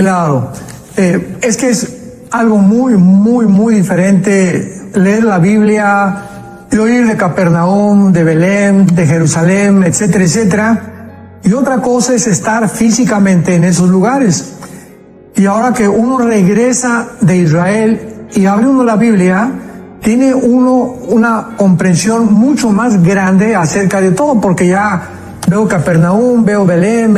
Claro, es que es algo muy diferente leer la Biblia y oír de Capernaum, de Belén, de Jerusalén, etcétera, etcétera. Y otra cosa es estar físicamente en esos lugares. Y ahora que uno regresa de Israel y abre uno la Biblia, tiene uno una comprensión mucho más grande acerca de todo, porque ya veo Capernaum, veo Belén,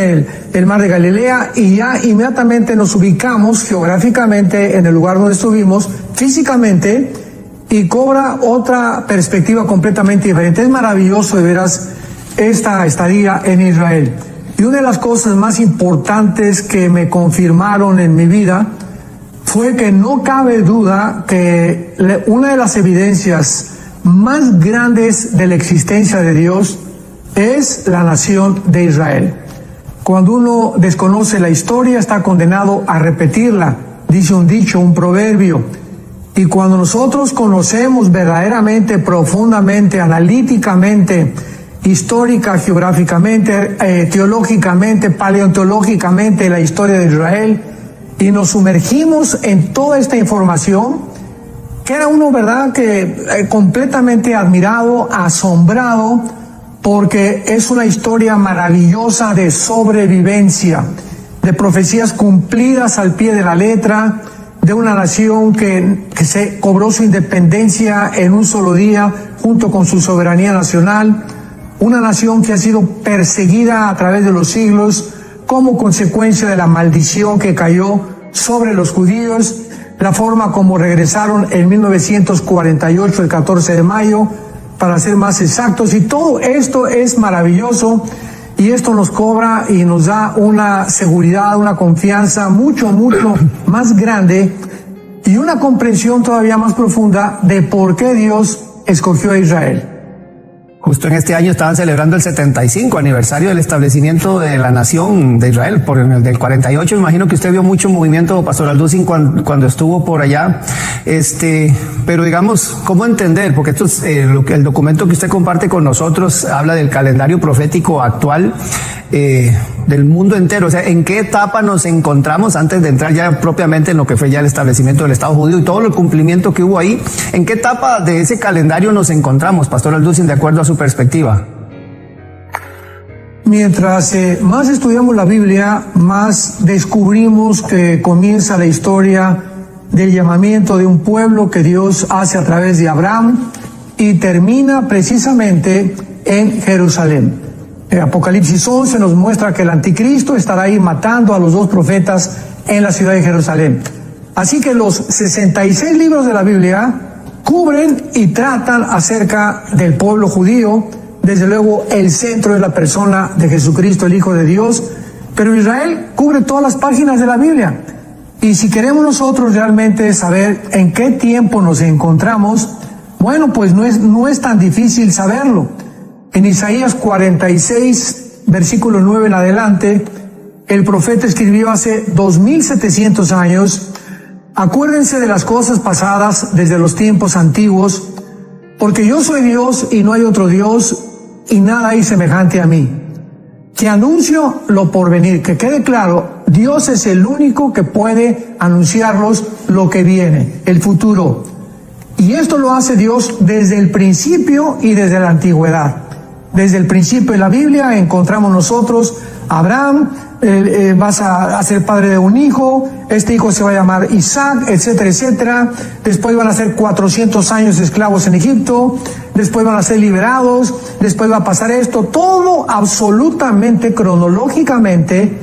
el mar de Galilea, y ya inmediatamente nos ubicamos geográficamente en el lugar donde estuvimos, físicamente, y cobra otra perspectiva completamente diferente. Es maravilloso de veras esta estadía en Israel. Y una de las cosas más importantes que me confirmaron en mi vida fue que no cabe duda que una de las evidencias más grandes de la existencia de Dios es la nación de Israel. Cuando uno desconoce la historia, está condenado a repetirla, dice un dicho, un proverbio. Y cuando nosotros conocemos verdaderamente, profundamente, analíticamente, histórica, geográficamente, teológicamente, paleontológicamente la historia de Israel, y nos sumergimos en toda esta información, queda uno, ¿verdad?, que completamente admirado, asombrado, porque es una historia maravillosa de sobrevivencia, de profecías cumplidas al pie de la letra, de una nación que se cobró su independencia en un solo día, junto con su soberanía nacional, una nación que ha sido perseguida a través de los siglos como consecuencia de la maldición que cayó sobre los judíos, la forma como regresaron en 1948, el 14 de mayo, para ser más exactos, y todo esto es maravilloso, y esto nos cobra y nos da una seguridad, una confianza mucho más grande, y una comprensión todavía más profunda de por qué Dios escogió a Israel. Justo en este año estaban celebrando el 75 aniversario del establecimiento de la nación de Israel, por el del 48. Imagino que usted vio mucho movimiento, Pastor Alducin, cuando estuvo por allá. Pero digamos, ¿cómo entender? Porque esto es, el documento que usted comparte con nosotros habla del calendario profético actual del mundo entero. O sea, ¿en qué etapa nos encontramos antes de entrar ya propiamente en lo que fue ya el establecimiento del Estado judío y todo el cumplimiento que hubo ahí? ¿En qué etapa de ese calendario nos encontramos, Pastor Alducin, de acuerdo a su perspectiva? Mientras más estudiamos la Biblia, más descubrimos que comienza la historia del llamamiento de un pueblo que Dios hace a través de Abraham y termina precisamente en Jerusalén. Apocalipsis 11 nos muestra que el anticristo estará ahí matando a los dos profetas en la ciudad de Jerusalén. Así que los 66 libros de la Biblia cubren y tratan acerca del pueblo judío. Desde luego el centro es la persona de Jesucristo, el Hijo de Dios, pero Israel cubre todas las páginas de la Biblia. Y si queremos nosotros realmente saber en qué tiempo nos encontramos, bueno, pues no es tan difícil saberlo. En Isaías 46, versículo 9 en adelante, el profeta escribió hace 2700 años: acuérdense de las cosas pasadas desde los tiempos antiguos, porque yo soy Dios y no hay otro Dios, y nada hay semejante a mí, que anuncio lo por venir. Que quede claro, Dios es el único que puede anunciarnos lo que viene, el futuro. Y esto lo hace Dios desde el principio y desde la antigüedad. Desde el principio de la Biblia encontramos nosotros Abraham, vas a ser padre de un hijo, este hijo se va a llamar Isaac, etcétera, etcétera. Después van a ser 400 años esclavos en Egipto, después van a ser liberados, después va a pasar esto, todo absolutamente cronológicamente.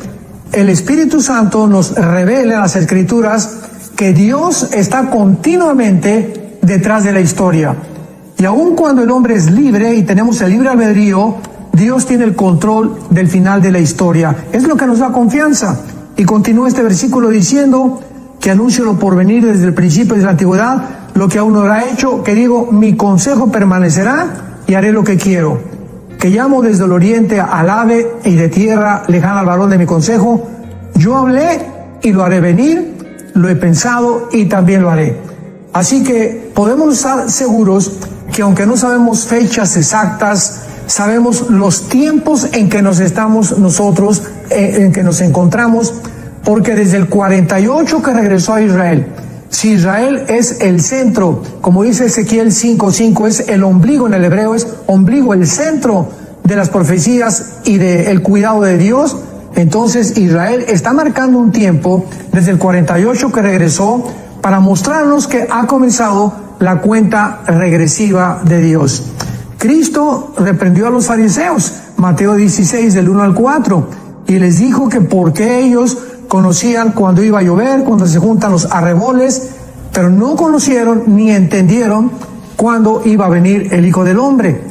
El Espíritu Santo nos revela en las Escrituras que Dios está continuamente detrás de la historia. Y aun cuando el hombre es libre y tenemos el libre albedrío, Dios tiene el control del final de la historia. Es lo que nos da confianza. Y continúa este versículo diciendo que anuncio lo por venir desde el principio de la antigüedad, lo que aún no habrá hecho, que digo, mi consejo permanecerá y haré lo que quiero. Que llamo desde el oriente al ave y de tierra lejana al varón de mi consejo. Yo hablé y lo haré venir, lo he pensado y también lo haré. Así que podemos estar seguros que aunque no sabemos fechas exactas, sabemos los tiempos en que nos estamos nosotros, en que nos encontramos, porque desde el 48 que regresó a Israel, si Israel es el centro, como dice Ezequiel 5:5, es el ombligo, en el hebreo es ombligo, el centro de las profecías y del cuidado de Dios, entonces Israel está marcando un tiempo desde el 48 que regresó para mostrarnos que ha comenzado la cuenta regresiva de Dios. Cristo reprendió a los fariseos, Mateo 16, del 1 al 4, y les dijo que por qué ellos conocían cuando iba a llover, cuando se juntan los arreboles, pero no conocieron ni entendieron cuándo iba a venir el Hijo del Hombre.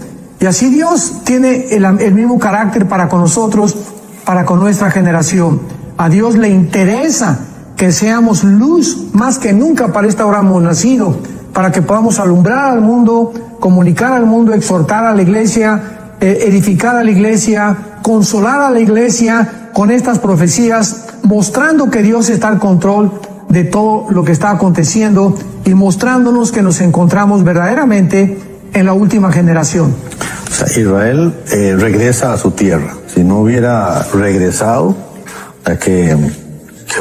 Y así Dios tiene el mismo carácter para con nosotros, para con nuestra generación. A Dios le interesa que seamos luz más que nunca. Para esta hora hemos nacido, para que podamos alumbrar al mundo, comunicar al mundo, exhortar a la iglesia, edificar a la iglesia, consolar a la iglesia con estas profecías, mostrando que Dios está al control de todo lo que está aconteciendo y mostrándonos que nos encontramos verdaderamente en la última generación. O sea, Israel regresa a su tierra. Si no hubiera regresado, ¿qué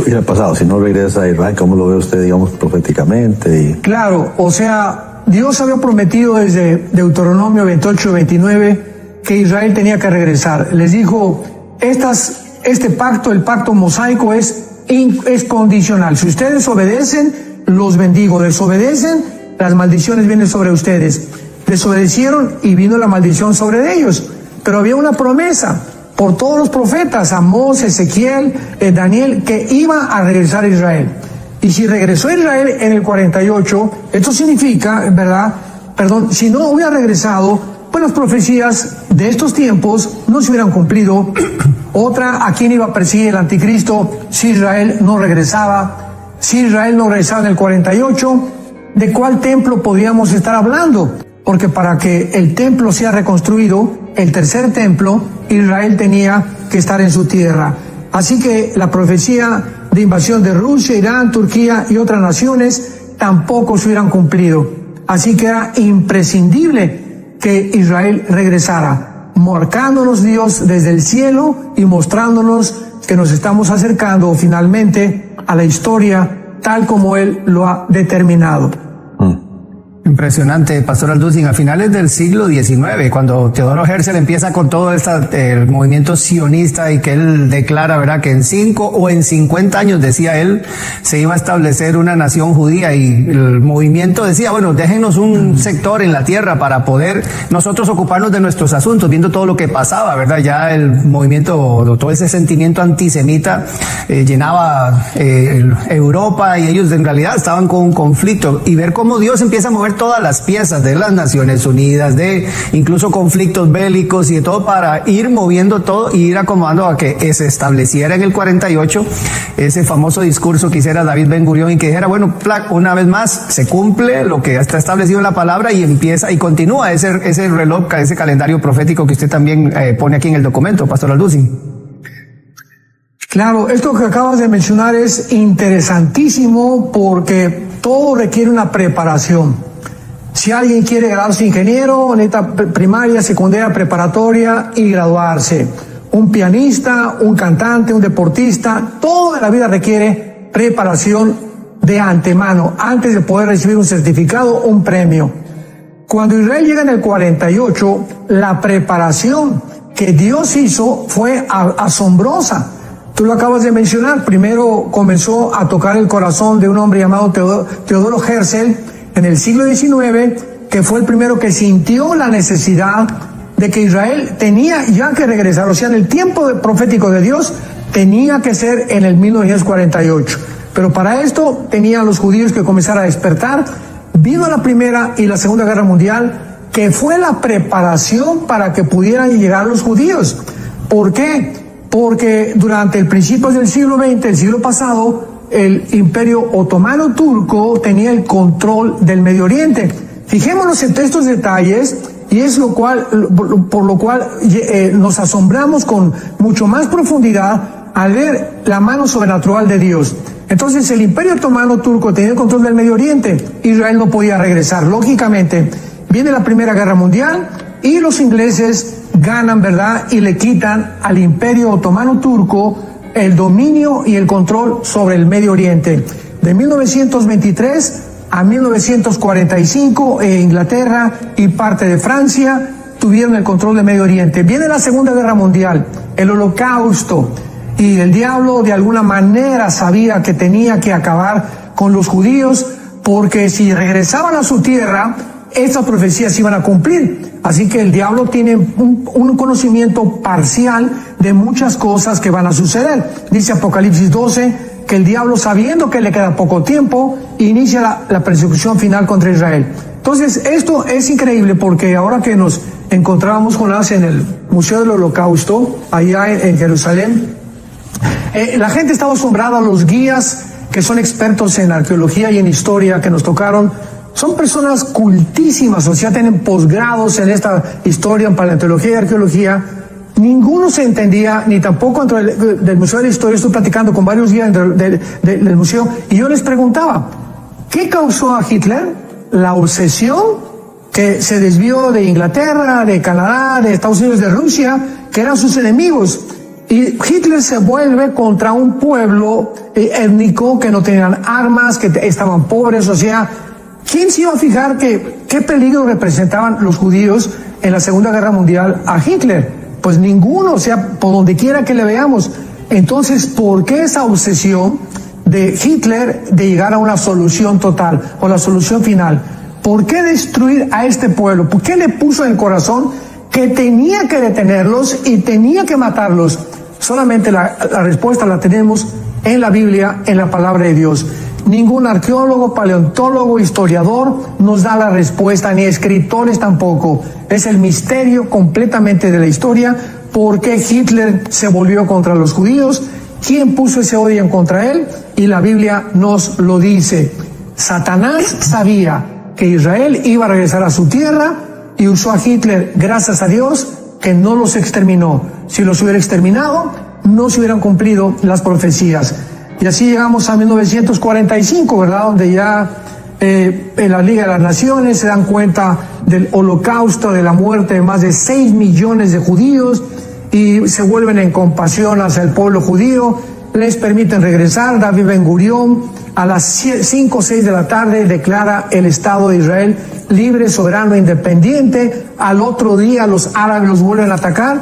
hubiera pasado? Si no regresa a Israel, ¿cómo lo ve usted, digamos, proféticamente? Claro, o sea, Dios había prometido desde Deuteronomio 28-29 que Israel tenía que regresar. Les dijo, este pacto, el pacto mosaico, es condicional. Si ustedes obedecen, los bendigo. Desobedecen, las maldiciones vienen sobre ustedes. Desobedecieron y vino la maldición sobre ellos. Pero había una promesa por todos los profetas, Amós, Ezequiel, Daniel, que iba a regresar a Israel. Y si regresó a Israel en el 48, esto significa, si no hubiera regresado, pues las profecías de estos tiempos no se hubieran cumplido. Otra, ¿a quién iba a perseguir el anticristo si Israel no regresaba? Si Israel no regresaba en el 48, ¿de cuál templo podríamos estar hablando? Porque para que el templo sea reconstruido, el tercer templo, Israel tenía que estar en su tierra. Así que la profecía de invasión de Rusia, Irán, Turquía y otras naciones tampoco se hubieran cumplido. Así que era imprescindible que Israel regresara, marcándonos Dios desde el cielo y mostrándonos que nos estamos acercando finalmente a la historia tal como Él lo ha determinado. Impresionante, Pastor Alducin. A finales del siglo XIX, cuando Teodoro Herzl empieza con todo el movimiento sionista y que él declara, ¿verdad?, que en 5 o en 50 años, decía él, se iba a establecer una nación judía, y el movimiento decía, bueno, déjenos un sector en la tierra para poder nosotros ocuparnos de nuestros asuntos, viendo todo lo que pasaba, ¿verdad? Ya el movimiento, todo ese sentimiento antisemita llenaba Europa, y ellos en realidad estaban con un conflicto, y ver cómo Dios empieza a mover todas las piezas de las Naciones Unidas, de incluso conflictos bélicos y de todo, para ir moviendo todo y ir acomodando a que se estableciera en el 48 ese famoso discurso que hiciera David Ben Gurión y que dijera, bueno, una vez más se cumple lo que está establecido en la palabra y empieza y continúa ese reloj, ese calendario profético que usted también pone aquí en el documento, Pastor Alducin. Claro, esto que acabas de mencionar es interesantísimo porque todo requiere una preparación. Si alguien quiere graduarse ingeniero, necesita primaria, secundaria, preparatoria y graduarse. Un pianista, un cantante, un deportista, toda la vida requiere preparación de antemano, antes de poder recibir un certificado o un premio. Cuando Israel llega en el 48, la preparación que Dios hizo fue asombrosa. Tú lo acabas de mencionar. Primero comenzó a tocar el corazón de un hombre llamado Teodoro Herzl en el siglo XIX, que fue el primero que sintió la necesidad de que Israel tenía ya que regresar. O sea, en el tiempo profético de Dios tenía que ser en el 1948. Pero para esto tenían los judíos que comenzar a despertar. Vino la Primera y la Segunda Guerra Mundial, que fue la preparación para que pudieran llegar los judíos. ¿Por qué? Porque durante el principio del siglo XX, el siglo pasado, el Imperio Otomano Turco tenía el control del Medio Oriente. Fijémonos en estos detalles, y es por lo cual nos asombramos con mucho más profundidad al ver la mano sobrenatural de Dios. Entonces el Imperio Otomano Turco tenía el control del Medio Oriente. Israel no podía regresar. Lógicamente, viene la Primera Guerra Mundial y los ingleses ganan, ¿verdad? Y le quitan al Imperio Otomano Turco el dominio y el control sobre el Medio Oriente. De 1923 a 1945, Inglaterra y parte de Francia tuvieron el control del Medio Oriente. Viene la Segunda Guerra Mundial, el Holocausto, y el diablo de alguna manera sabía que tenía que acabar con los judíos, porque si regresaban a su tierra, estas profecías iban a cumplir. Así que el diablo tiene un conocimiento parcial de muchas cosas que van a suceder. Dice Apocalipsis 12 que el diablo, sabiendo que le queda poco tiempo, inicia la persecución final contra Israel. Entonces, esto es increíble, porque ahora que nos encontrábamos, Jonás, en el Museo del Holocausto, allá en Jerusalén, la gente estaba asombrada. Los guías que son expertos en arqueología y en historia que nos tocaron son personas cultísimas, o sea, tienen posgrados en esta historia, en paleontología y arqueología. Ninguno se entendía, ni tampoco dentro del Museo de la Historia. Estoy platicando con varios guías del museo, y yo les preguntaba, ¿qué causó a Hitler la obsesión que se desvió de Inglaterra, de Canadá, de Estados Unidos, de Rusia, que eran sus enemigos? Y Hitler se vuelve contra un pueblo étnico que no tenían armas, que estaban pobres. O sea, ¿quién se iba a fijar qué peligro representaban los judíos en la Segunda Guerra Mundial a Hitler? Pues ninguno, o sea, por donde quiera que le veamos. Entonces, ¿por qué esa obsesión de Hitler de llegar a una solución total o la solución final? ¿Por qué destruir a este pueblo? ¿Por qué le puso en el corazón que tenía que detenerlos y tenía que matarlos? Solamente la respuesta la tenemos en la Biblia, en la palabra de Dios. Ningún arqueólogo, paleontólogo, historiador nos da la respuesta, ni escritores tampoco. Es el misterio completamente de la historia. ¿Por qué Hitler se volvió contra los judíos? ¿Quién puso ese odio en contra él? Y la Biblia nos lo dice. Satanás sabía que Israel iba a regresar a su tierra y usó a Hitler, gracias a Dios, que no los exterminó. Si los hubiera exterminado, no se hubieran cumplido las profecías. Y así llegamos a 1945, ¿verdad? Donde ya en la Liga de las Naciones se dan cuenta del holocausto, de la muerte de más de 6 millones de judíos, y se vuelven en compasión hacia el pueblo judío. Les permiten regresar. David Ben Gurión a las 5 o 6 de la tarde declara el Estado de Israel libre, soberano, independiente. Al otro día los árabes los vuelven a atacar.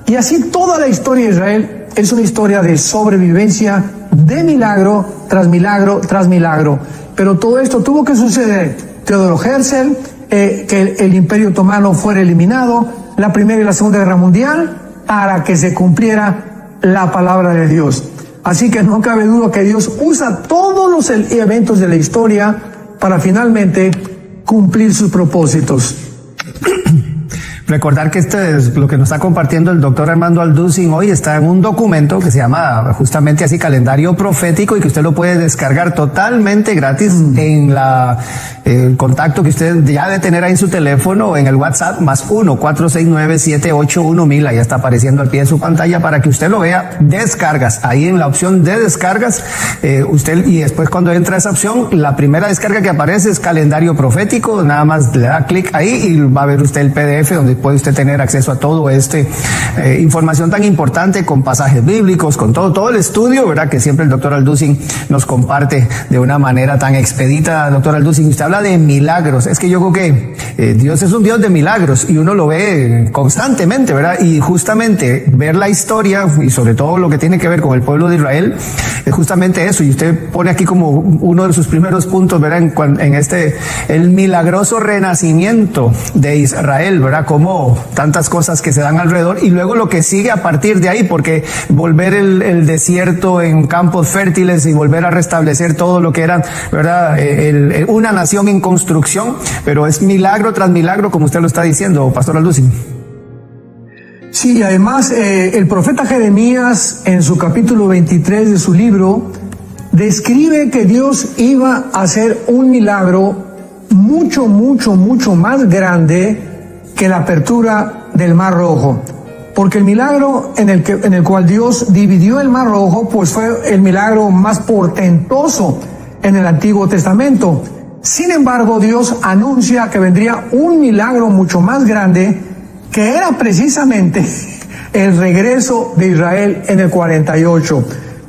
Y así toda la historia de Israel es una historia de sobrevivencia, de milagro tras milagro tras milagro. Pero todo esto tuvo que suceder. Teodoro Herzl, que el Imperio Otomano fuera eliminado, la Primera y la Segunda Guerra Mundial, para que se cumpliera la palabra de Dios. Así que no cabe duda que Dios usa todos los eventos de la historia para finalmente cumplir sus propósitos. Recordar que lo que nos está compartiendo el doctor Armando Alducin hoy está en un documento que se llama justamente así Calendario Profético, y que usted lo puede descargar totalmente gratis en el contacto que usted ya debe tener ahí en su teléfono, en el WhatsApp, +1 469-781000. Ahí está apareciendo al pie de su pantalla para que usted lo vea. Descargas, ahí en la opción de descargas, usted, y después cuando entra esa opción, la primera descarga que aparece es Calendario Profético. Nada más le da clic ahí y va a ver usted el PDF donde puede usted tener acceso a todo información tan importante, con pasajes bíblicos, con todo el estudio, ¿verdad? Que siempre el doctor Alducin nos comparte de una manera tan expedita. Doctor Alducin, usted habla de milagros. Es que yo creo que Dios es un Dios de milagros, y uno lo ve constantemente, ¿verdad? Y justamente ver la historia, y sobre todo lo que tiene que ver con el pueblo de Israel, es justamente eso. Y usted pone aquí como uno de sus primeros puntos, ¿verdad? En el milagroso renacimiento de Israel, ¿verdad? Como tantas cosas que se dan alrededor, y luego lo que sigue a partir de ahí, porque volver el desierto en campos fértiles y volver a restablecer todo lo que era, ¿verdad? Una nación en construcción, pero es milagro tras milagro, como usted lo está diciendo, Pastor Alducin. Sí, además el profeta Jeremías, en su capítulo 23 de su libro, describe que Dios iba a hacer un milagro mucho más grande que la apertura del Mar Rojo. Porque el milagro en el cual Dios dividió el Mar Rojo, pues fue el milagro más portentoso en el Antiguo Testamento. Sin embargo, Dios anuncia que vendría un milagro mucho más grande, que era precisamente el regreso de Israel en el 48.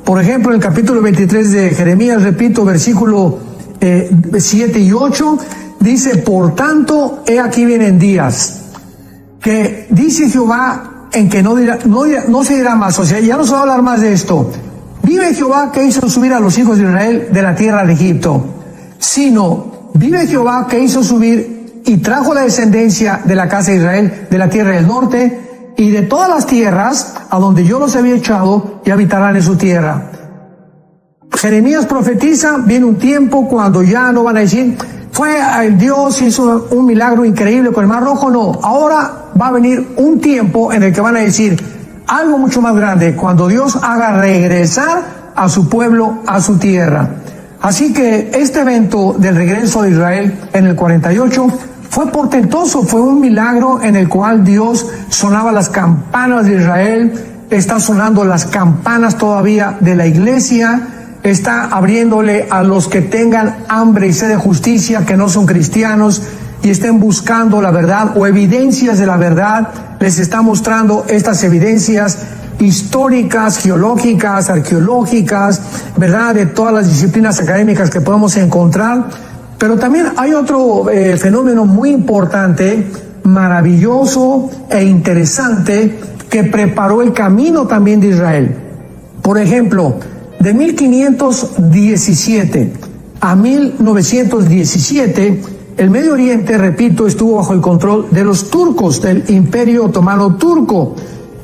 Por ejemplo, en el capítulo 23 de Jeremías, repito, versículo 7 y 8, dice: por tanto, he aquí vienen días, que dice Jehová, en que no se dirá más, o sea, ya no se va a hablar más de esto. Vive Jehová que hizo subir a los hijos de Israel de la tierra de Egipto, sino vive Jehová que hizo subir y trajo la descendencia de la casa de Israel de la tierra del norte y de todas las tierras a donde yo los había echado, y habitarán en su tierra. Jeremías profetiza: viene un tiempo cuando ya no van a decir, fue el Dios hizo un milagro increíble con el Mar Rojo. No, ahora va a venir un tiempo en el que van a decir algo mucho más grande, cuando Dios haga regresar a su pueblo a su tierra. Así que este evento del regreso de Israel en el 48 fue portentoso, fue un milagro en el cual Dios sonaba las campanas de Israel, está sonando las campanas todavía de la iglesia, está abriéndole a los que tengan hambre y sed de justicia, que no son cristianos y estén buscando la verdad o evidencias de la verdad, les está mostrando estas evidencias históricas, geológicas, arqueológicas, ¿verdad?, de todas las disciplinas académicas que podemos encontrar. Pero también hay otro fenómeno muy importante, maravilloso e interesante, que preparó el camino también de Israel. Por ejemplo, de 1517 a 1917, el Medio Oriente, repito, estuvo bajo el control de los turcos, del Imperio Otomano Turco,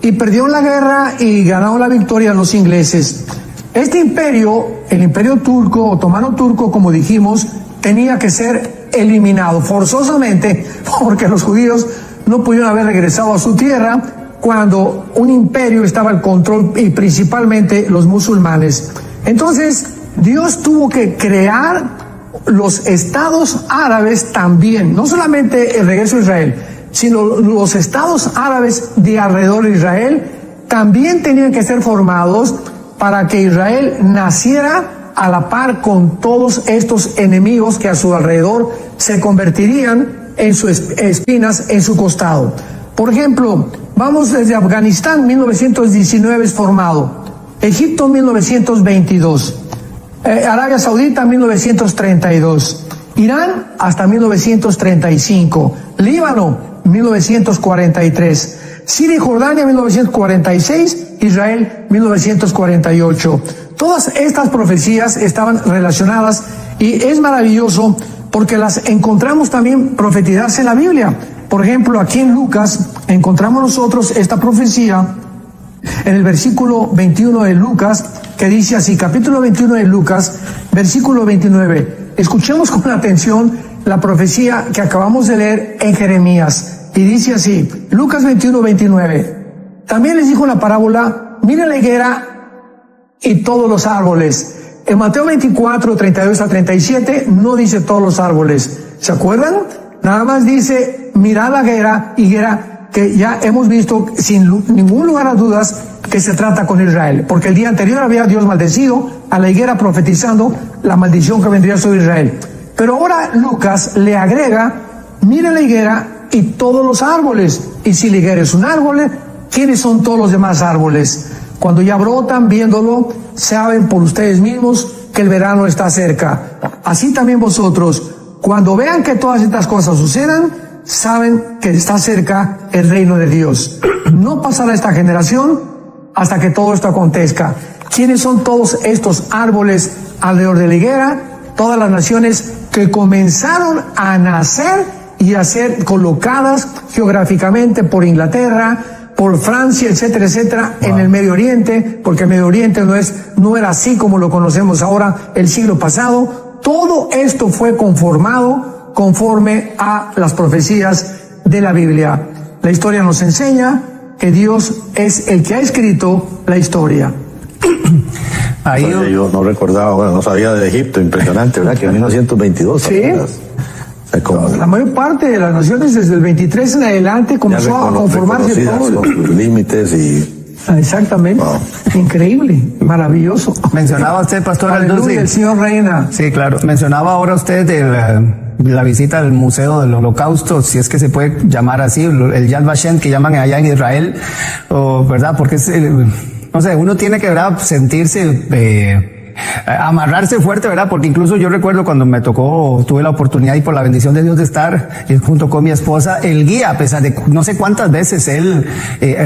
y perdieron la guerra y ganaron la victoria los ingleses. Este imperio, el Imperio Turco, Otomano Turco, como dijimos, tenía que ser eliminado forzosamente, porque los judíos no pudieron haber regresado a su tierra cuando un imperio estaba al control, y principalmente los musulmanes. Entonces, Dios tuvo que crear los estados árabes también, no solamente el regreso a Israel, sino los estados árabes de alrededor de Israel también tenían que ser formados para que Israel naciera a la par con todos estos enemigos que a su alrededor se convertirían en sus espinas en su costado. Por ejemplo, vamos desde Afganistán, 1919 es formado, Egipto 1922, Arabia Saudita 1932, Irán hasta 1935, Líbano 1943, Siria y Jordania 1946, Israel 1948. Todas estas profecías estaban relacionadas y es maravilloso porque las encontramos también profetizadas en la Biblia. Por ejemplo, aquí en Lucas encontramos nosotros esta profecía en el versículo 21 de Lucas, que dice así, capítulo 21 de Lucas, versículo 29. Escuchemos con atención la profecía que acabamos de leer en Jeremías, y dice así, Lucas 21, 29. También les dijo la parábola: miren la higuera y todos los árboles. En Mateo 24, 32 a 37 no dice todos los árboles. ¿Se acuerdan? Nada más dice, mirad la higuera, que ya hemos visto sin ningún lugar a dudas que se trata con Israel, porque el día anterior había Dios maldecido a la higuera, profetizando la maldición que vendría sobre Israel. Pero ahora Lucas le agrega, miren la higuera y todos los árboles. Y si la higuera es un árbol, ¿quiénes son todos los demás árboles? Cuando ya brotan, viéndolo, saben por ustedes mismos que el verano está cerca. Así también vosotros, cuando vean que todas estas cosas sucedan, saben que está cerca el reino de Dios. No pasará esta generación hasta que todo esto acontezca. ¿Quiénes son todos estos árboles alrededor de la higuera? Todas las naciones que comenzaron a nacer y a ser colocadas geográficamente por Inglaterra, por Francia, etcétera, etcétera, en el Medio Oriente, porque el Medio Oriente no era así como lo conocemos ahora el siglo pasado. Todo esto fue conformado conforme a las profecías de la Biblia. La historia nos enseña que Dios es el que ha escrito la historia. Ahí yo no recordaba, bueno, no sabía de Egipto, impresionante, ¿verdad? Que en 1922. Sí. La mayor parte de las naciones desde el 23 en adelante comenzó a conformarse todo. Con sus límites y... Exactamente. Wow. Increíble, maravilloso. Mencionaba usted, Pastor Alduzzi, el Señor reina. Sí, claro. Mencionaba ahora usted la visita al Museo del Holocausto, si es que se puede llamar así, el Yad Vashem que llaman allá en Israel, ¿verdad? Porque es no sé, uno tiene que, ¿verdad?, sentirse, amarrarse fuerte, ¿verdad? Porque incluso yo recuerdo cuando me tocó, tuve la oportunidad y por la bendición de Dios de estar junto con mi esposa, el guía, a pesar de no sé cuántas veces él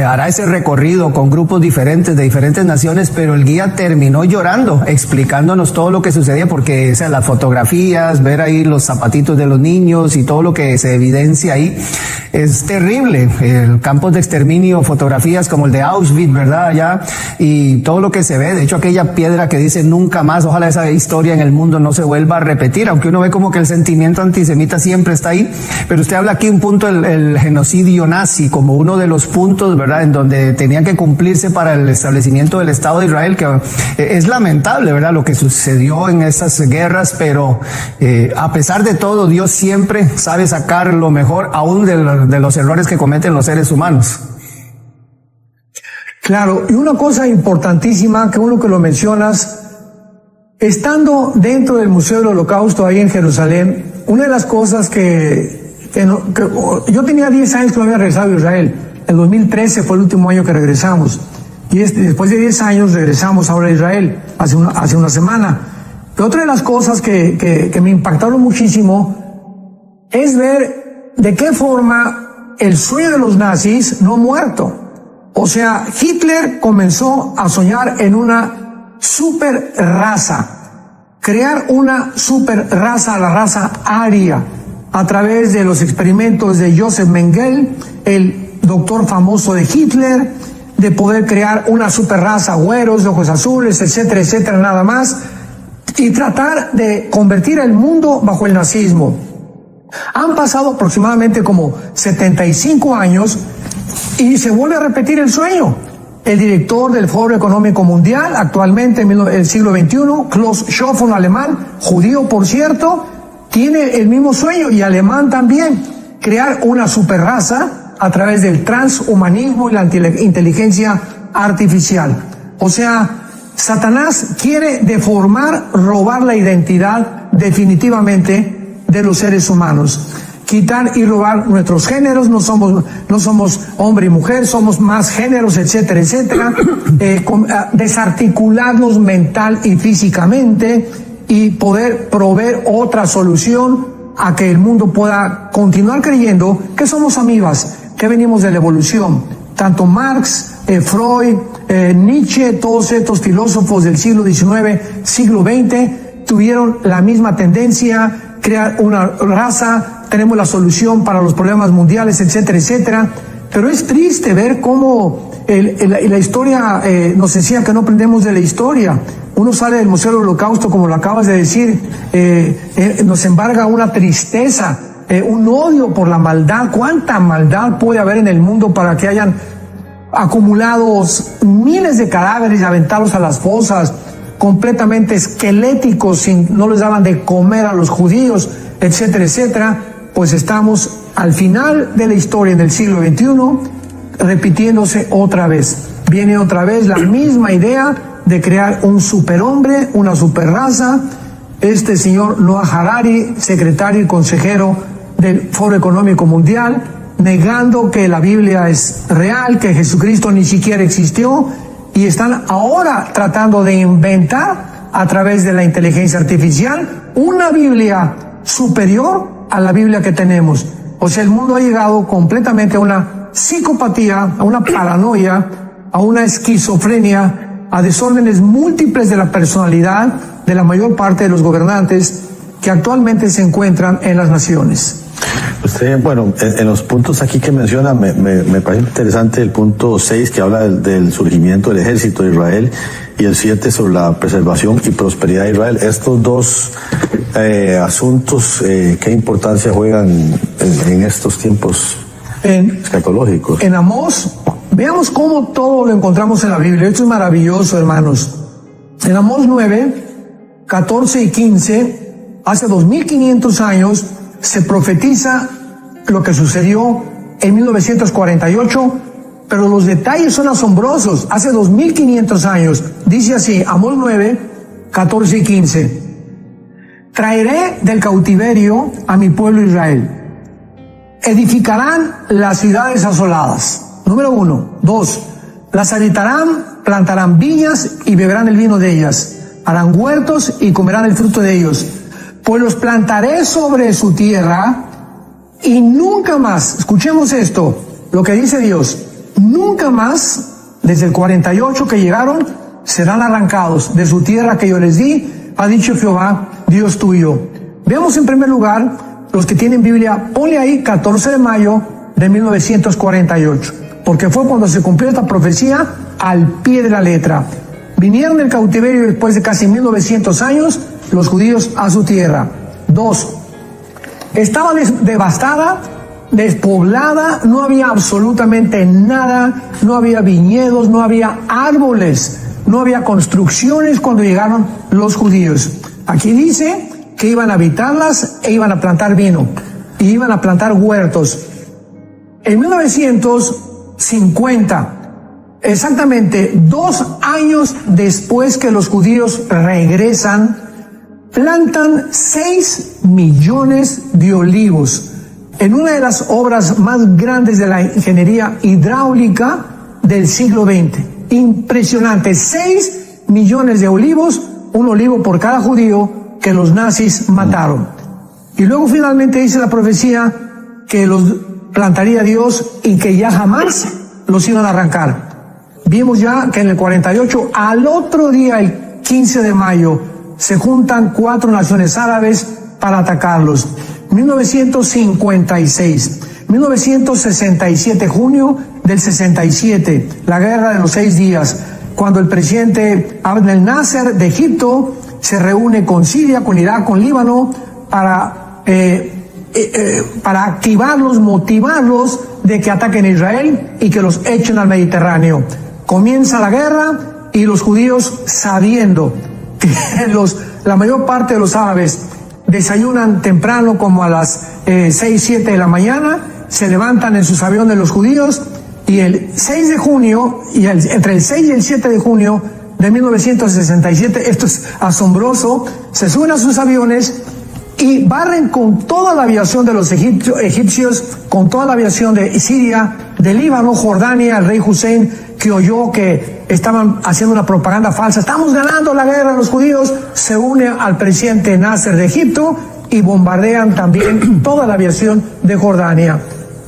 hará ese recorrido con grupos diferentes, de diferentes naciones, pero el guía terminó llorando, explicándonos todo lo que sucedía, porque, o sea, las fotografías, ver ahí los zapatitos de los niños y todo lo que se evidencia ahí, es terrible. El campos de exterminio, fotografías como el de Auschwitz, ¿verdad? Allá, y todo lo que se ve, de hecho aquella piedra que dice nunca más, ojalá esa historia en el mundo no se vuelva a repetir, aunque uno ve como que el sentimiento antisemita siempre está ahí, pero usted habla aquí un punto, el genocidio nazi, como uno de los puntos, ¿verdad?, en donde tenían que cumplirse para el establecimiento del Estado de Israel, que es lamentable, ¿verdad?, lo que sucedió en esas guerras, pero a pesar de todo, Dios siempre sabe sacar lo mejor, aún de los errores que cometen los seres humanos. Claro, y una cosa importantísima, que uno que lo mencionas, estando dentro del Museo del Holocausto ahí en Jerusalén, una de las cosas que yo tenía 10 años que no había regresado a Israel. El 2013 fue el último año que regresamos. Y después de 10 años regresamos ahora a Israel, hace una semana. Pero otra de las cosas que me impactaron muchísimo es ver de qué forma el sueño de los nazis no ha muerto. O sea, Hitler comenzó a soñar en una super raza, crear una super raza, la raza aria, a través de los experimentos de Joseph Mengele, el doctor famoso de Hitler, de poder crear una super raza, güeros, de ojos azules, etcétera, etcétera, nada más, y tratar de convertir el mundo bajo el nazismo. Han pasado aproximadamente como 75 años y se vuelve a repetir el sueño. El director del Foro Económico Mundial, actualmente en el siglo XXI, Klaus Schwab, un alemán, judío por cierto, tiene el mismo sueño, y alemán también, crear una superraza a través del transhumanismo y la inteligencia artificial. O sea, Satanás quiere deformar, robar la identidad definitivamente de los seres humanos. Quitar y robar nuestros géneros, no somos hombre y mujer, somos más géneros, etcétera, etcétera, desarticularnos mental y físicamente y poder proveer otra solución a que el mundo pueda continuar creyendo que somos amibas, que venimos de la evolución. Tanto Marx, Freud, Nietzsche, todos estos filósofos del siglo XIX, siglo XX, tuvieron la misma tendencia, crear una raza, tenemos la solución para los problemas mundiales, etcétera, etcétera. Pero es triste ver cómo la historia nos decía que no aprendemos de la historia. Uno sale del Museo del Holocausto, como lo acabas de decir, nos embarga una tristeza, un odio por la maldad. ¿Cuánta maldad puede haber en el mundo para que hayan acumulados miles de cadáveres y aventados a las fosas, completamente esqueléticos, no les daban de comer a los judíos, etcétera, etcétera? Pues estamos al final de la historia en el siglo XXI, repitiéndose otra vez. Viene otra vez la misma idea de crear un superhombre, una superraza. Este señor Noah Harari, secretario y consejero del Foro Económico Mundial, negando que la Biblia es real, que Jesucristo ni siquiera existió, y están ahora tratando de inventar a través de la inteligencia artificial una Biblia superior a la Biblia que tenemos. O sea, el mundo ha llegado completamente a una psicopatía, a una paranoia, a una esquizofrenia, a desórdenes múltiples de la personalidad de la mayor parte de los gobernantes que actualmente se encuentran en las naciones. Usted, bueno, en los puntos aquí que menciona, me parece interesante el punto 6, que habla del surgimiento del ejército de Israel, y el 7 sobre la preservación y prosperidad de Israel. Estos dos asuntos, ¿qué importancia juegan en estos tiempos escatológicos? En Amós, veamos cómo todo lo encontramos en la Biblia. Esto es maravilloso, hermanos. En Amós 9, 14 y 15, hace 2500 años, se profetiza lo que sucedió en 1948, pero los detalles son asombrosos. Hace 2500 años, dice así, Amós 9, 14 y 15. Traeré del cautiverio a mi pueblo Israel. Edificarán las ciudades asoladas. Número 1. 2. Las habitarán plantarán viñas y beberán el vino de ellas, harán huertos y comerán el fruto de ellos, pues los plantaré sobre su tierra y nunca más, escuchemos esto, lo que dice Dios, nunca más, desde el 48 que llegaron, serán arrancados de su tierra que yo les di, ha dicho Jehová, Dios tuyo. Veamos en primer lugar, los que tienen Biblia, ponle ahí 14 de mayo de 1948, porque fue cuando se cumplió esta profecía al pie de la letra. Vinieron del cautiverio después de casi 1900 años los judíos a su tierra. 2. Estaba devastada, despoblada, no había absolutamente nada, no había viñedos, no había árboles, no había construcciones cuando llegaron los judíos. Aquí dice que iban a habitarlas e iban a plantar vino, y iban a plantar huertos. En 1950, exactamente 2 años después que los judíos regresan, plantan 6 millones de olivos en una de las obras más grandes de la ingeniería hidráulica del siglo XX. Impresionante, 6 millones de olivos, un olivo por cada judío que los nazis mataron. Y luego finalmente dice la profecía que los plantaría Dios y que ya jamás los iban a arrancar. Vimos ya que en el 48, al otro día, el 15 de mayo, se juntan 4 naciones árabes para atacarlos. 1956, 1967, junio del 67, la guerra de los 6 días, cuando el presidente Abdel Nasser de Egipto se reúne con Siria, con Irak, con Líbano, para activarlos, motivarlos de que ataquen a Israel y que los echen al Mediterráneo. Comienza la guerra y los judíos, sabiendo que la mayor parte de los árabes desayunan temprano, como a las 6, 7 de la mañana, se levantan en sus aviones los judíos, y el 6 de junio, entre el 6 y el 7 de junio de 1967, esto es asombroso, se suben a sus aviones y barren con toda la aviación de los egipcios, con toda la aviación de Siria, de Líbano, Jordania. El rey Hussein, que oyó que estaban haciendo una propaganda falsa, estamos ganando la guerra a los judíos, se une al presidente Nasser de Egipto y bombardean también toda la aviación de Jordania.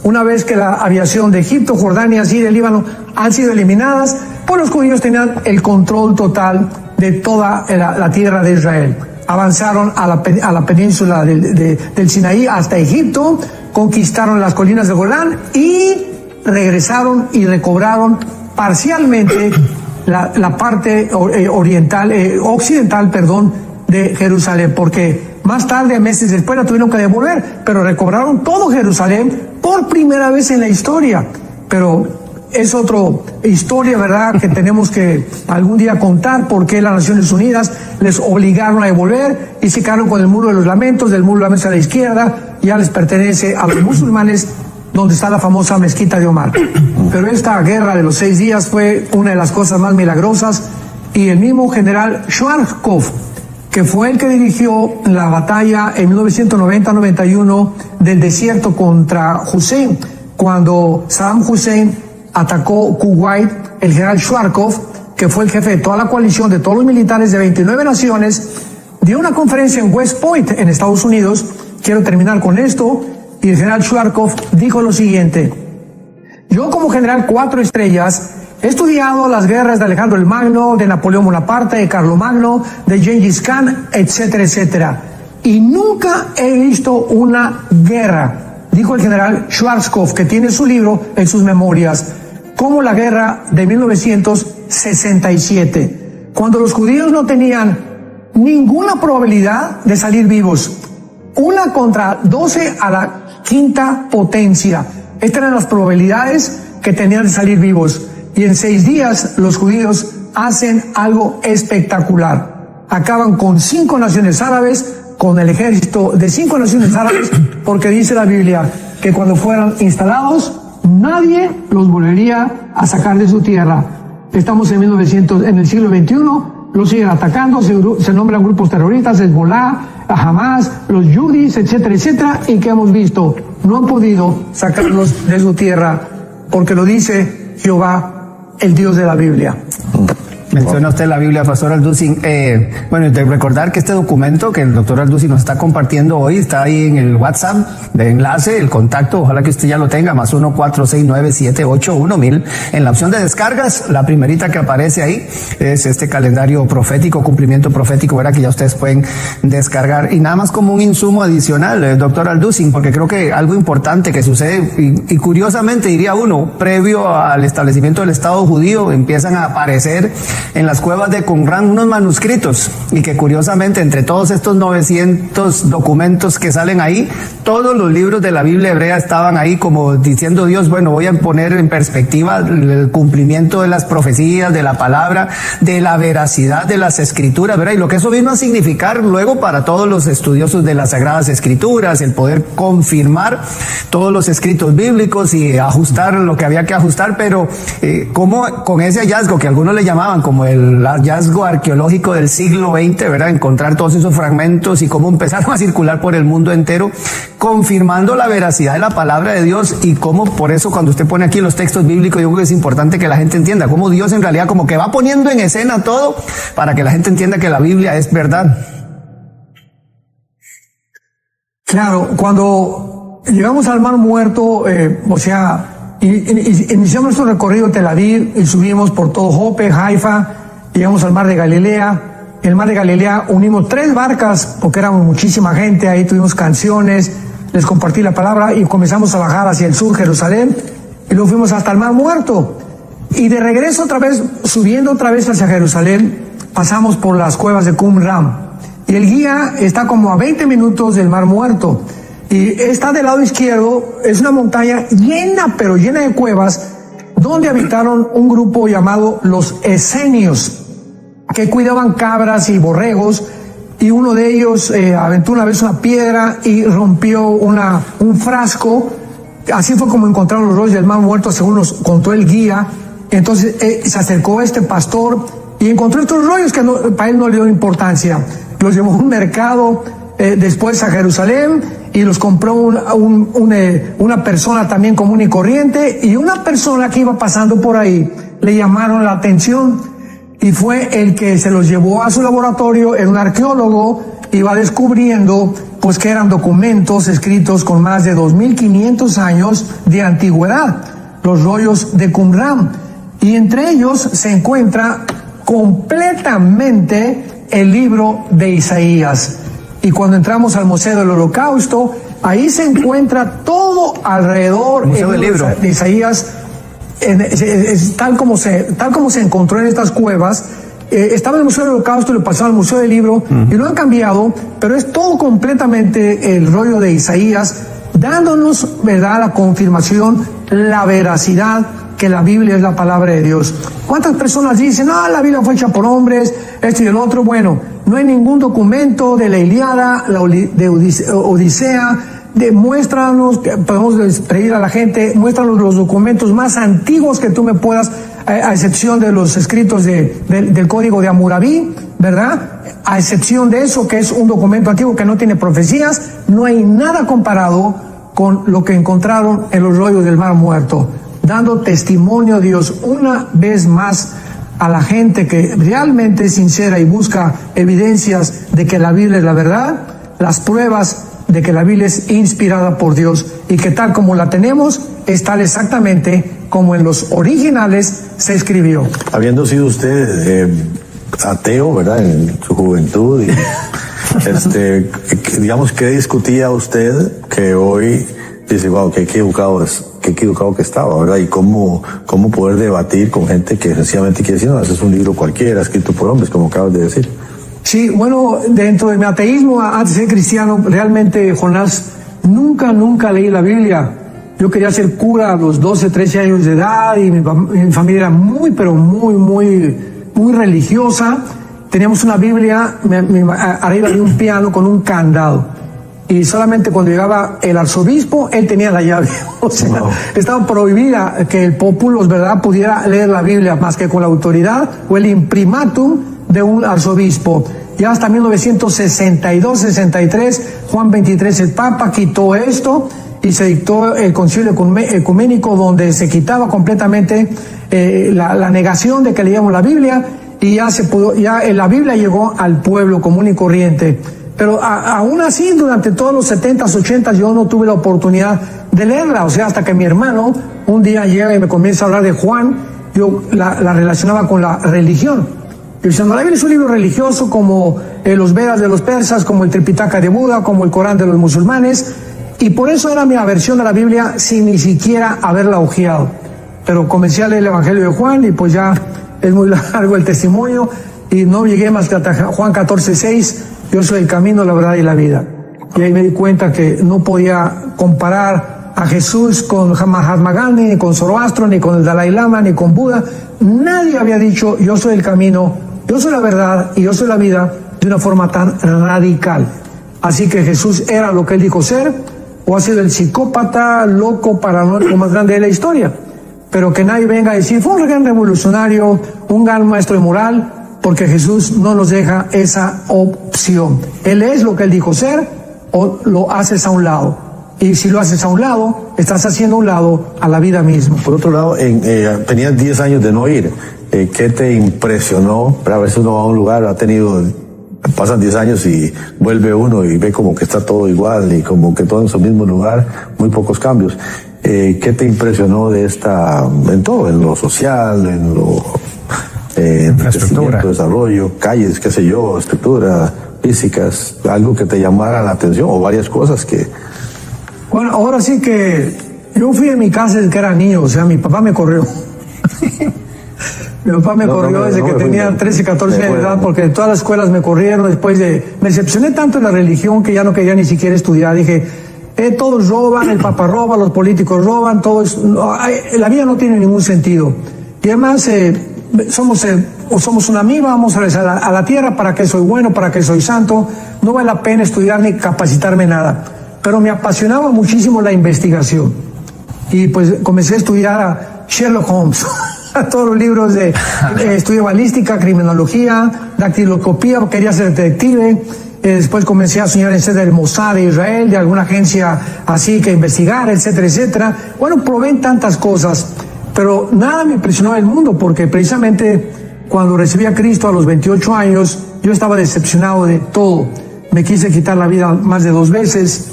Una vez que la aviación de Egipto, Jordania, Siria y Líbano han sido eliminadas, pues los judíos tenían el control total de toda la tierra de Israel. Avanzaron a la península del Sinaí hasta Egipto, conquistaron las colinas de Golán y regresaron y recobraron parcialmente la parte occidental de Jerusalén, porque más tarde, meses después, la tuvieron que devolver, pero recobraron todo Jerusalén por primera vez en la historia. Pero es otra historia, ¿verdad?, que tenemos que algún día contar, porque las Naciones Unidas les obligaron a devolver y se quedaron con el muro de los lamentos. Del muro de los lamentos a la izquierda ya les pertenece a los musulmanes, donde está la famosa mezquita de Omar. Pero esta guerra de los 6 días fue una de las cosas más milagrosas, y el mismo general Schwarzkopf, que fue el que dirigió la batalla en 1990-91 del desierto contra Hussein, cuando Saddam Hussein atacó Kuwait, el general Schwarzkopf, que fue el jefe de toda la coalición de todos los militares de 29 naciones, dio una conferencia en West Point, en Estados Unidos. Quiero terminar con esto. Y el general Schwarzkopf dijo lo siguiente: yo, como general 4 estrellas, he estudiado las guerras de Alejandro el Magno, de Napoleón Bonaparte, de Carlomagno, de Gengis Khan, etcétera, etcétera, y nunca he visto una guerra, dijo el general Schwarzkopf, que tiene su libro en sus memorias, como la guerra de 1967, cuando los judíos no tenían ninguna probabilidad de salir vivos. 1 contra 12 a la 5ª potencia. Estas eran las probabilidades que tenían de salir vivos. Y en 6 días los judíos hacen algo espectacular. Acaban con 5 naciones árabes, con el ejército de 5 naciones árabes, porque dice la Biblia que cuando fueran instalados, nadie los volvería a sacar de su tierra. Estamos en el siglo XXI, los siguen atacando, se nombran grupos terroristas, Hezbollah, Hamas, los Yudis, etcétera, etcétera, y que hemos visto, no han podido sacarlos de su tierra, porque lo dice Jehová, el Dios de la Biblia. Menciona usted la Biblia, Pastor Alducin. Bueno, de recordar que este documento que el doctor Alducin nos está compartiendo hoy está ahí en el WhatsApp de enlace, el contacto, ojalá que usted ya lo tenga, más 1-469-781-1000. En la opción de descargas, la primerita que aparece ahí es este calendario profético, cumplimiento profético, ¿verdad? Que ya ustedes pueden descargar. Y nada más como un insumo adicional, doctor Alducin, porque creo que algo importante que sucede, y curiosamente diría uno, previo al establecimiento del Estado judío, empiezan a aparecer en las cuevas de Qumran unos manuscritos, y que curiosamente entre todos estos 900 documentos que salen ahí, todos los libros de la Biblia hebrea estaban ahí como diciendo Dios, bueno, voy a poner en perspectiva el cumplimiento de las profecías, de la palabra, de la veracidad de las escrituras, ¿verdad? Y lo que eso vino a significar luego para todos los estudiosos de las Sagradas Escrituras, el poder confirmar todos los escritos bíblicos y ajustar lo que había que ajustar, pero como con ese hallazgo que algunos le llamaban como el hallazgo arqueológico del siglo XX, ¿verdad? Encontrar todos esos fragmentos y cómo empezaron a circular por el mundo entero, confirmando la veracidad de la palabra de Dios, y cómo por eso cuando usted pone aquí los textos bíblicos, yo creo que es importante que la gente entienda cómo Dios en realidad como que va poniendo en escena todo para que la gente entienda que la Biblia es verdad. Claro, cuando llegamos al Mar Muerto, iniciamos nuestro recorrido en Tel Aviv y subimos por todo Jope, Haifa, llegamos al Mar de Galilea. En el Mar de Galilea unimos 3 barcas porque éramos muchísima gente, ahí tuvimos canciones, les compartí la palabra y comenzamos a bajar hacia el sur, Jerusalén, y luego fuimos hasta el Mar Muerto. Y de regreso otra vez, subiendo otra vez hacia Jerusalén, pasamos por las cuevas de Qumran. Y el guía está como a 20 minutos del Mar Muerto. Y está del lado izquierdo, es una montaña llena, pero llena de cuevas, donde habitaron un grupo llamado los esenios, que cuidaban cabras y borregos, y uno de ellos aventó una vez una piedra y rompió un frasco. Así fue como encontraron los rollos del Mar Muerto, según nos contó el guía. Entonces se acercó este pastor y encontró estos rollos que para él no le dio importancia. Los llevó a un mercado, después a Jerusalén, y los compró una persona también común y corriente, y una persona que iba pasando por ahí le llamaron la atención, y fue el que se los llevó a su laboratorio. Era un arqueólogo, iba descubriendo pues que eran documentos escritos con más de 2500 años de antigüedad, los rollos de Qumran, y entre ellos se encuentra completamente el libro de Isaías. Y cuando entramos al Museo del Holocausto, ahí se encuentra todo alrededor del libro de Isaías, tal como se encontró en estas cuevas. Estaba en el Museo del Holocausto y lo pasaron al Museo del Libro, y lo han cambiado, pero es todo completamente el rollo de Isaías, dándonos, ¿verdad?, la confirmación, la veracidad que la Biblia es la palabra de Dios. ¿Cuántas personas dicen, la Biblia fue hecha por hombres, esto y el otro? Bueno, no hay ningún documento de la Ilíada, de Odisea. Muéstranos, podemos pedir a la gente, muéstranos los documentos más antiguos que tú me puedas, a excepción de los escritos del Código de Hammurabi, ¿verdad? A excepción de eso, que es un documento antiguo que no tiene profecías, no hay nada comparado con lo que encontraron en los rollos del Mar Muerto, dando testimonio a Dios una vez más a la gente que realmente es sincera y busca evidencias de que la Biblia es la verdad, las pruebas de que la Biblia es inspirada por Dios y que tal como la tenemos, es tal exactamente como en los originales se escribió. Habiendo sido usted ateo, ¿verdad?, en su juventud, y, digamos, ¿qué discutía usted que hoy dice, wow, qué equivocado que estaba, ¿verdad? Y cómo poder debatir con gente que sencillamente quiere decir, no, ese es un libro cualquiera, escrito por hombres, como acabas de decir? Sí, bueno, dentro de mi ateísmo, antes de ser cristiano, realmente, Jonás, nunca leí la Biblia. Yo quería ser cura a los 12, 13 años de edad, y mi familia era muy, pero muy religiosa. Teníamos una Biblia arriba de un piano con un candado. Y solamente cuando llegaba el arzobispo, él tenía la llave. O sea, estaba prohibida que el populus, ¿verdad?, pudiera leer la Biblia más que con la autoridad o el imprimatum de un arzobispo. Ya hasta 1962-63, Juan XXIII, el Papa, quitó esto y se dictó el concilio ecuménico, donde se quitaba completamente la negación de que leíamos la Biblia, y ya se pudo, ya la Biblia llegó al pueblo común y corriente. Pero aún así, durante todos los 70s, 80s, yo no tuve la oportunidad de leerla. O sea, hasta que mi hermano un día llega y me comienza a hablar de Juan, yo la relacionaba con la religión. Yo decía, no, la Biblia es un libro religioso como los Vedas de los persas, como el Tripitaka de Buda, como el Corán de los musulmanes. Y por eso era mi aversión a la Biblia sin ni siquiera haberla hojeado. Pero comencé a leer el Evangelio de Juan y pues ya es muy largo el testimonio y no llegué más que hasta Juan 14:6. Yo soy el camino, la verdad y la vida. Y ahí me di cuenta que no podía comparar a Jesús con Mahatma Gandhi, ni con Zoroastro, ni con el Dalai Lama, ni con Buda. Nadie había dicho, yo soy el camino, yo soy la verdad y yo soy la vida de una forma tan radical. Así que Jesús era lo que él dijo ser, o ha sido el psicópata, loco, paranoico más grande de la historia. Pero que nadie venga a decir, fue un gran revolucionario, un gran maestro de moral, porque Jesús no nos deja esa opción. Él es lo que él dijo ser, o lo haces a un lado. Y si lo haces a un lado, estás haciendo a un lado a la vida misma. Por otro lado, tenías 10 años de no ir. ¿Qué te impresionó? A veces uno va a un lugar, pasan 10 años y vuelve uno y ve como que está todo igual y como que todo en su mismo lugar, muy pocos cambios. ¿Qué te impresionó de en todo, en lo social, en lo infraestructura, desarrollo, calles, qué sé yo, estructura, físicas, algo que te llamara la atención o varias cosas que... Bueno, ahora sí que yo fui en mi casa desde que era niño, o sea, mi papá me corrió. Mi papá me corrió desde que tenía 13, 14 años de edad, porque de todas las escuelas me corrieron me decepcioné tanto en la religión que ya no quería ni siquiera estudiar. Dije, todos roban, el Papa roba, los políticos roban, la vida no tiene ningún sentido. Y además, somos una amiga, vamos a regresar a la tierra, para que soy bueno, para que soy santo, no vale la pena estudiar ni capacitarme nada. Pero me apasionaba muchísimo la investigación. Y pues comencé a estudiar a Sherlock Holmes, a todos los libros de estudio balística, criminología, dactiloscopía, quería ser detective. Después comencé a soñar en ser del Mossad de Israel, de alguna agencia así que investigar, etcétera, etcétera. Bueno, probé en tantas cosas, pero nada me impresionó del mundo, porque precisamente cuando recibí a Cristo a los 28 años, yo estaba decepcionado de todo. Me quise quitar la vida más de 2 veces.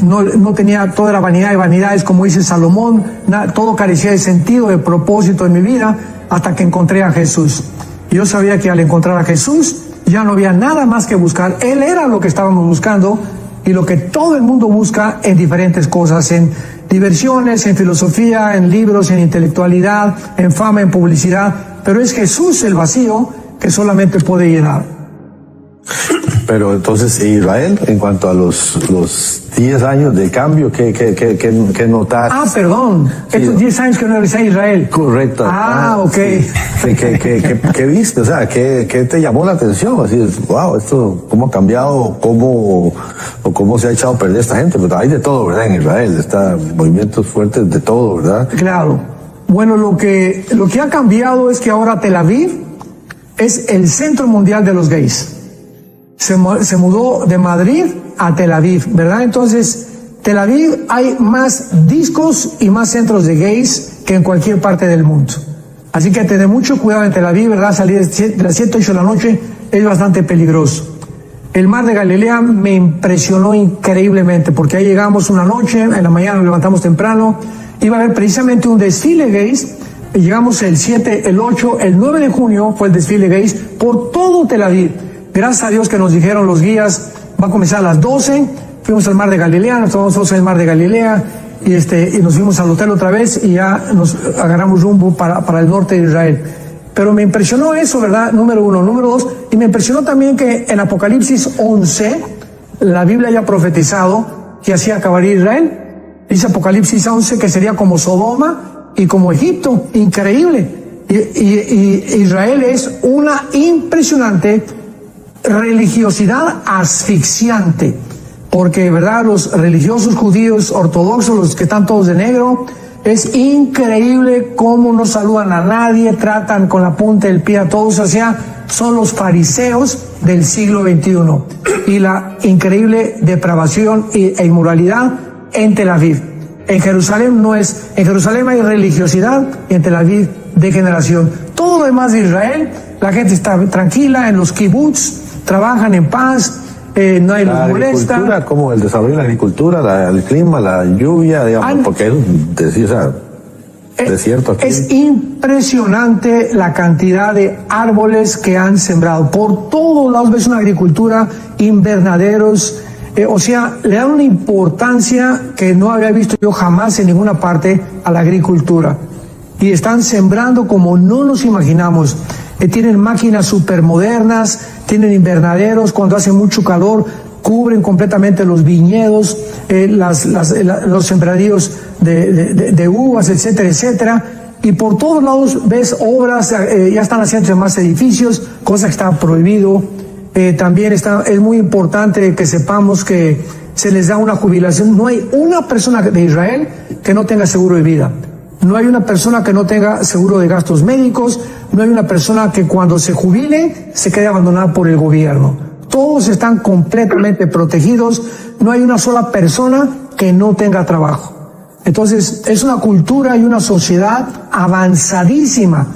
No tenía, toda la vanidad de vanidades, como dice Salomón, todo carecía de sentido, de propósito en mi vida, hasta que encontré a Jesús. Yo sabía que al encontrar a Jesús ya no había nada más que buscar. Él era lo que estábamos buscando y lo que todo el mundo busca en diferentes cosas, en diversiones, en filosofía, en libros, en intelectualidad, en fama, en publicidad, pero es Jesús el vacío que solamente puede llenar. Pero entonces, Israel, en cuanto a los 10 años de cambio, ¿qué notas? Ah, perdón, sí. Estos 10 años que no regresé a Israel. Correcto. Ok. Sí. ¿Qué viste? O sea, ¿qué te llamó la atención? Así es, wow, esto, ¿cómo ha cambiado? ¿Cómo se ha echado a perder esta gente? Pero hay de todo, ¿verdad? En Israel, está movimientos fuertes de todo, ¿verdad? Claro. Bueno, lo que ha cambiado es que ahora Tel Aviv es el centro mundial de los gays. Se mudó de Madrid a Tel Aviv, ¿verdad? Entonces, Tel Aviv hay más discos y más centros de gays que en cualquier parte del mundo. Así que tener mucho cuidado en Tel Aviv, ¿verdad? Salir de las 7, 8 de la noche es bastante peligroso. El mar de Galilea me impresionó increíblemente, porque ahí llegamos una noche, en la mañana nos levantamos temprano, iba a haber precisamente un desfile gays, y llegamos el 7, el 8, el 9 de junio fue el desfile gays por todo Tel Aviv. Gracias a Dios que nos dijeron los guías, va a comenzar a las 12, fuimos al mar de Galilea, nos tomamos todos en el mar de Galilea, y nos fuimos al hotel otra vez, y ya nos agarramos rumbo para el norte de Israel. Pero me impresionó eso, ¿verdad? Número 1. Número 2, y me impresionó también que en Apocalipsis 11, la Biblia haya profetizado que así acabaría Israel. Dice Apocalipsis 11 que sería como Sodoma y como Egipto. Increíble. Y Israel es una impresionante religiosidad asfixiante, porque, ¿verdad?, los religiosos judíos ortodoxos, los que están todos de negro, es increíble cómo no saludan a nadie, tratan con la punta del pie a todos, o sea, son los fariseos del siglo XXI. Y la increíble depravación e inmoralidad en Tel Aviv. En Jerusalén hay religiosidad, y en Tel Aviv degeneración. Todo lo demás de Israel la gente está tranquila en los kibbutz, trabajan en paz, no hay los molesta. La agricultura, como el desarrollo de la agricultura, el clima, la lluvia, digamos, porque es desierto aquí. Es impresionante la cantidad de árboles que han sembrado. Por todos lados ves una agricultura, invernaderos, o sea, le dan una importancia que no había visto yo jamás en ninguna parte a la agricultura. Y están sembrando como no nos imaginamos. Tienen máquinas supermodernas, tienen invernaderos, cuando hace mucho calor cubren completamente los viñedos, los sembradíos de uvas, etcétera, etcétera. Y por todos lados ves obras, ya están haciendo más edificios, cosa que está prohibido. También es muy importante que sepamos que se les da una jubilación. No hay una persona de Israel que no tenga seguro de vida. No hay una persona que no tenga seguro de gastos médicos. No hay una persona que cuando se jubile se quede abandonada por el gobierno. Todos están completamente protegidos. No hay una sola persona que no tenga trabajo. Entonces, es una cultura y una sociedad avanzadísima.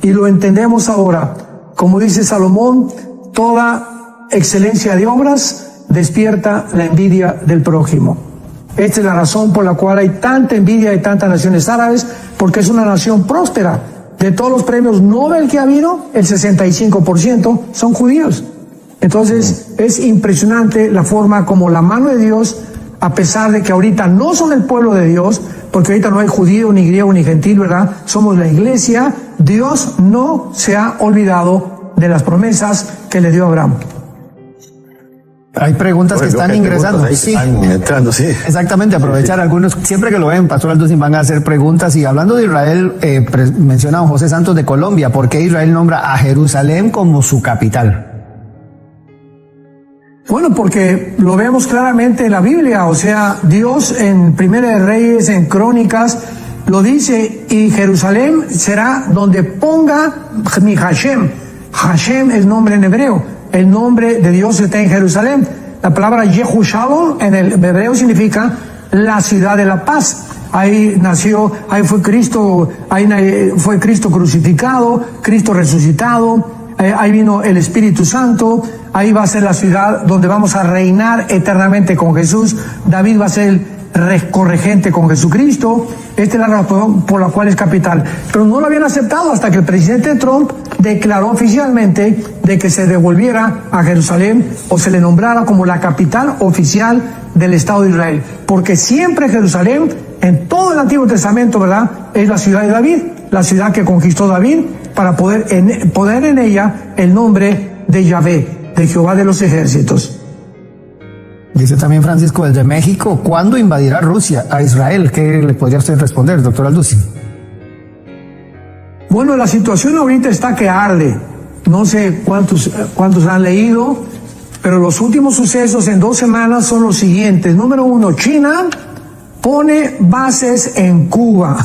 Y lo entendemos ahora. Como dice Salomón, toda excelencia de obras despierta la envidia del prójimo. Esta es la razón por la cual hay tanta envidia de tantas naciones árabes, porque es una nación próspera. De todos los premios Nobel que ha habido, el 65% son judíos. Entonces, es impresionante la forma como la mano de Dios, a pesar de que ahorita no son el pueblo de Dios, porque ahorita no hay judío, ni griego, ni gentil, ¿verdad? Somos la iglesia. Dios no se ha olvidado de las promesas que le dio a Abraham. Hay preguntas que están ingresando. Sí. Están entrando, sí. Exactamente, aprovechar algunos. Siempre que lo ven, Pastor Alducin, van a hacer preguntas. Y hablando de Israel, menciona a José Santos de Colombia. ¿Por qué Israel nombra a Jerusalén como su capital? Bueno, porque lo vemos claramente en la Biblia. O sea, Dios en Primera de Reyes, en Crónicas, lo dice, y Jerusalén será donde ponga mi Hashem. Hashem es nombre en hebreo. El nombre de Dios está en Jerusalén. La palabra Yehushalom en el hebreo significa la ciudad de la paz. Ahí nació, ahí fue Cristo crucificado, Cristo resucitado, ahí vino el Espíritu Santo, ahí va a ser la ciudad donde vamos a reinar eternamente con Jesús. David va a ser el corregente con Jesucristo. Esta es la razón por la cual es capital. Pero no lo habían aceptado hasta que el presidente Trump declaró oficialmente de que se devolviera a Jerusalén o se le nombrara como la capital oficial del Estado de Israel. Porque siempre Jerusalén, en todo el Antiguo Testamento, ¿verdad?, es la ciudad de David, la ciudad que conquistó David para poner en ella el nombre de Yahvé, de Jehová de los ejércitos. Dice también Francisco desde México, ¿cuándo invadirá Rusia a Israel? ¿Qué le podría usted responder, doctor Alducin? Bueno, la situación ahorita está que arde. No sé cuántos han leído, pero los últimos sucesos en 2 semanas son los siguientes. Número 1, China pone bases en Cuba.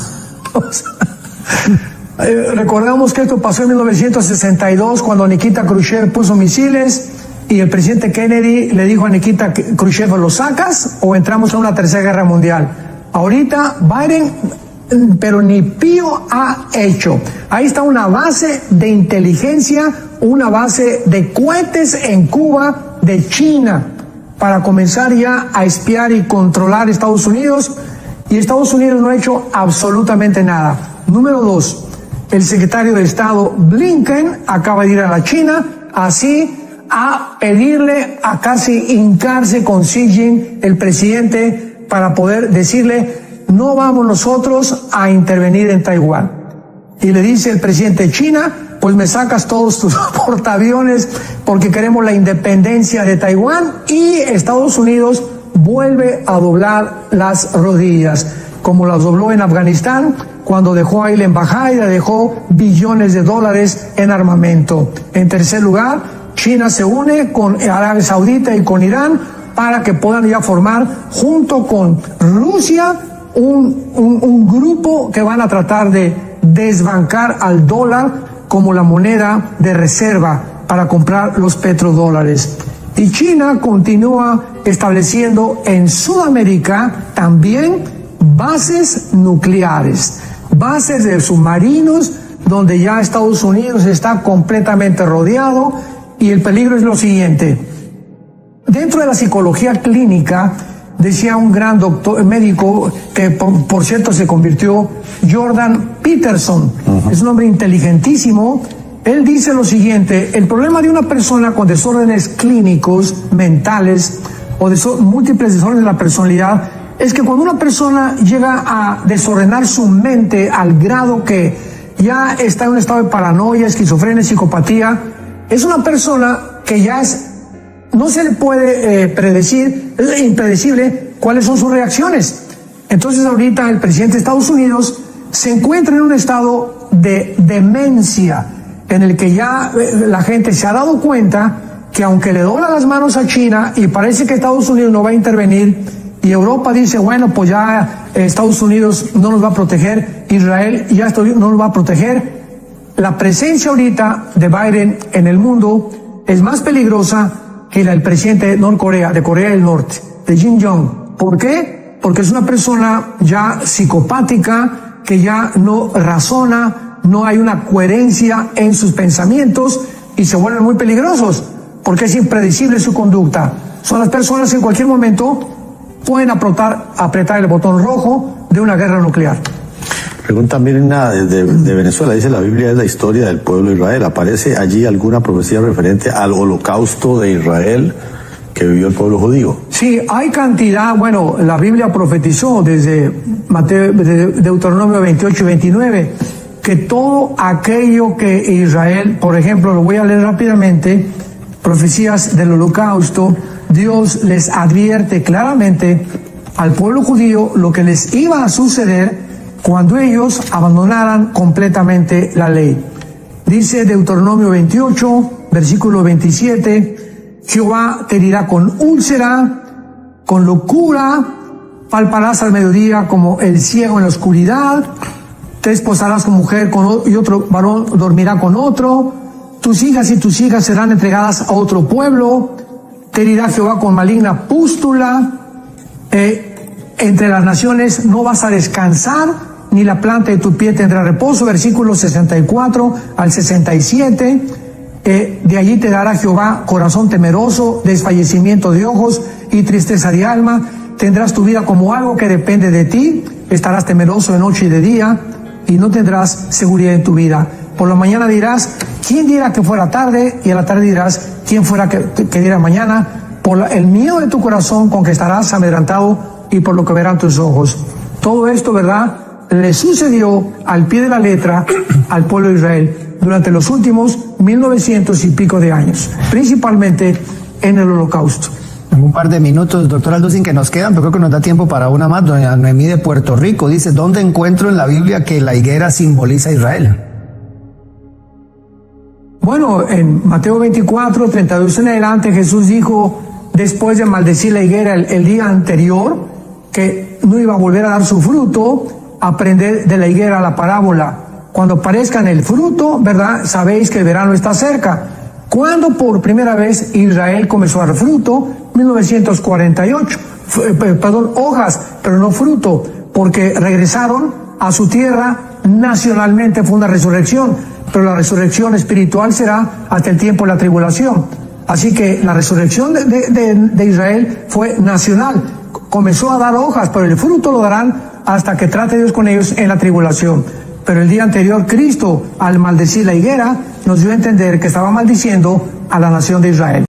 Recordamos que esto pasó en 1962 cuando Nikita Khrushchev puso misiles y el presidente Kennedy le dijo a Nikita Khrushchev, ¿lo sacas o entramos a una tercera guerra mundial? Ahorita Biden, pero ni pío ha hecho. Ahí está una base de inteligencia, una base de cohetes en Cuba de China para comenzar ya a espiar y controlar Estados Unidos, y Estados Unidos no ha hecho absolutamente nada. Número 2, el secretario de Estado Blinken acaba de ir a la China, así a pedirle, a casi hincarse con Xi Jinping, el presidente, para poder decirle, no vamos nosotros a intervenir en Taiwán. Y le dice el presidente de China, pues me sacas todos tus portaaviones porque queremos la independencia de Taiwán, y Estados Unidos vuelve a doblar las rodillas, como las dobló en Afganistán, cuando dejó ahí la embajada y le dejó billones de dólares en armamento. En tercer lugar, China se une con Arabia Saudita y con Irán para que puedan ya formar, junto con Rusia, un grupo que van a tratar de desbancar al dólar como la moneda de reserva para comprar los petrodólares. Y China continúa estableciendo en Sudamérica también bases nucleares, bases de submarinos, donde ya Estados Unidos está completamente rodeado, y el peligro es lo siguiente. Dentro de la psicología clínica, decía un gran doctor médico, que por cierto se convirtió, Jordan Peterson, es un hombre inteligentísimo. Él dice lo siguiente: el problema de una persona con desórdenes clínicos, mentales, o múltiples desórdenes de la personalidad, es que cuando una persona llega a desordenar su mente al grado que ya está en un estado de paranoia, esquizofrenia, psicopatía, es una persona que ya no se le puede predecir, es impredecible cuáles son sus reacciones. Entonces ahorita el presidente de Estados Unidos se encuentra en un estado de demencia, en el que ya la gente se ha dado cuenta que aunque le dobla las manos a China y parece que Estados Unidos no va a intervenir, y Europa dice, bueno, pues ya Estados Unidos no nos va a proteger, Israel ya no nos va a proteger, la presencia ahorita de Biden en el mundo es más peligrosa que la del presidente de Norcorea, de Corea del Norte, de Kim Jong. ¿Por qué? Porque es una persona ya psicopática, que ya no razona, no hay una coherencia en sus pensamientos y se vuelven muy peligrosos, porque es impredecible su conducta. Son las personas que en cualquier momento pueden apretar el botón rojo de una guerra nuclear. Pregunta Mirna de Venezuela, dice: la Biblia es la historia del pueblo de Israel. ¿Aparece allí alguna profecía referente al holocausto de Israel que vivió el pueblo judío? Sí, hay cantidad. Bueno, la Biblia profetizó desde Deuteronomio 28 y 29 que todo aquello que Israel, por ejemplo, lo voy a leer rápidamente, profecías del holocausto, Dios les advierte claramente al pueblo judío lo que les iba a suceder cuando ellos abandonaran completamente la ley. Dice Deuteronomio 28, versículo 27, Jehová te herirá con úlcera, con locura, palparás al mediodía como el ciego en la oscuridad, te esposarás con mujer y otro varón dormirá con otro, tus hijas y tus hijas serán entregadas a otro pueblo, te herirá Jehová con maligna pústula, entre las naciones no vas a descansar, ni la planta de tu pie tendrá reposo, versículos 64 al 67, de allí te dará Jehová corazón temeroso, desfallecimiento de ojos y tristeza de alma, tendrás tu vida como algo que depende de ti, estarás temeroso de noche y de día, y no tendrás seguridad en tu vida. Por la mañana dirás, ¿quién diera que fuera tarde? Y a la tarde dirás, ¿quién fuera que diera mañana? Por el miedo de tu corazón con que estarás amedrentado y por lo que verán tus ojos. Todo esto, ¿verdad?, le sucedió al pie de la letra al pueblo de Israel durante los últimos 1900 y pico de años, principalmente en el holocausto. En un par de minutos, doctor Alducin, que nos quedan, pero creo que nos da tiempo para una más. Doña Noemí de Puerto Rico dice: ¿dónde encuentro en la Biblia que la higuera simboliza a Israel? Bueno, en Mateo 24, 32 en adelante, Jesús dijo, después de maldecir la higuera el día anterior, que no iba a volver a dar su fruto. Aprended de la higuera la parábola. Cuando aparezcan el fruto, ¿verdad?, sabéis que el verano está cerca. Cuando por primera vez Israel comenzó a dar fruto, 1948, hojas, pero no fruto, porque regresaron a su tierra. Nacionalmente fue una resurrección, pero la resurrección espiritual será hasta el tiempo de la tribulación. Así que la resurrección de Israel fue nacional, comenzó a dar hojas, pero el fruto lo darán hasta que trate Dios con ellos en la tribulación. Pero el día anterior, Cristo, al maldecir la higuera, nos dio a entender que estaba maldiciendo a la nación de Israel.